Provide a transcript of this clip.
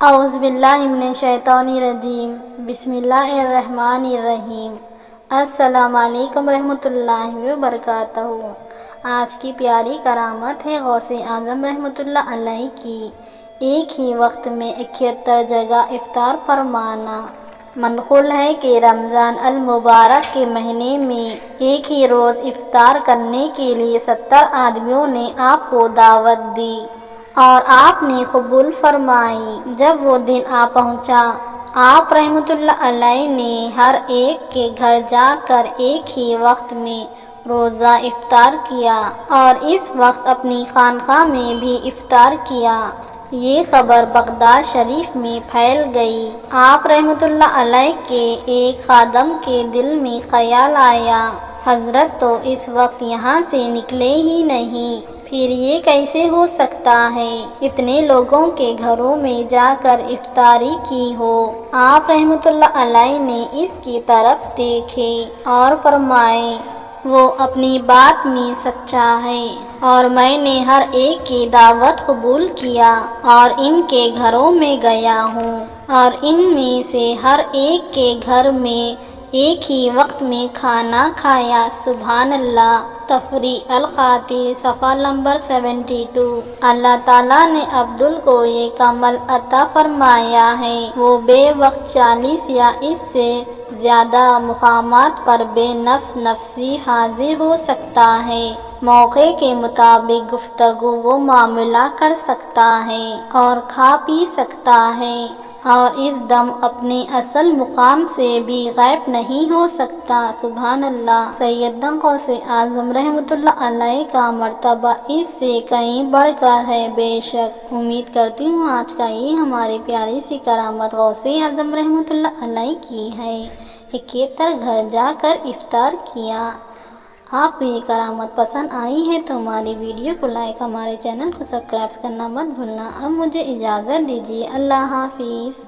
اعوذ باللہ من الشیطان الرجیم بسم اللہ الرحمن الرحیم۔ السلام علیکم رحمۃ اللہ وبرکاتہ۔ آج کی پیاری کرامت ہے غوث اعظم رحمۃ اللہ علیہ کی ایک ہی وقت میں 71 جگہ افطار فرمانا۔ منقول ہے کہ رمضان المبارک کے مہینے میں ایک ہی روز افطار کرنے کے لیے 70 آدمیوں نے آپ کو دعوت دی اور آپ نے قبول فرمائی۔ جب وہ دن آ پہنچا، آپ رحمۃ اللہ علیہ نے ہر ایک کے گھر جا کر ایک ہی وقت میں روزہ افطار کیا اور اس وقت اپنی خانقاہ میں بھی افطار کیا۔ یہ خبر بغداد شریف میں پھیل گئی۔ آپ رحمۃ اللہ علیہ کے ایک خادم کے دل میں خیال آیا، حضرت تو اس وقت یہاں سے نکلے ہی نہیں، پھر یہ کیسے ہو سکتا ہے اتنے لوگوں کے گھروں میں جا کر افطاری کی ہو۔ آپ رحمۃ اللہ علیہ نے اس کی طرف دیکھے اور فرمائے، وہ اپنی بات میں سچا ہے اور میں نے ہر ایک کی دعوت قبول کیا اور ان کے گھروں میں گیا ہوں اور ان میں سے ہر ایک کے گھر میں ایک ہی وقت میں کھانا کھایا۔ سبحان اللہ۔ تفریح الخاطر صفحہ نمبر 72۔ اللہ تعالیٰ نے عبدل کو یہ کمال عطا فرمایا ہے، وہ بے وقت 40 یا اس سے زیادہ مقامات پر بے نفس نفسی حاضر ہو سکتا ہے۔ موقع کے مطابق گفتگو و معاملہ کر سکتا ہے اور کھا پی سکتا ہے اور اس دم اپنے اصل مقام سے بھی غائب نہیں ہو سکتا۔ سبحان اللہ۔ سیدنا غوث اعظم رحمۃ اللہ علیہ کا مرتبہ اس سے کہیں بڑھ کر ہے۔ بے شک امید کرتی ہوں آج کا یہ ہماری پیاری سی کرامت غوث اعظم رحمۃ اللہ علیہ کی ہے۔ 71 گھر جا کر افطار کیا۔ آپ کو یہ کرامت پسند آئی ہے تو ہماری ویڈیو کو لائک، ہمارے چینل کو سبسکرائب کرنا مت بھولنا۔ اب مجھے اجازت دیجیے، اللہ حافظ۔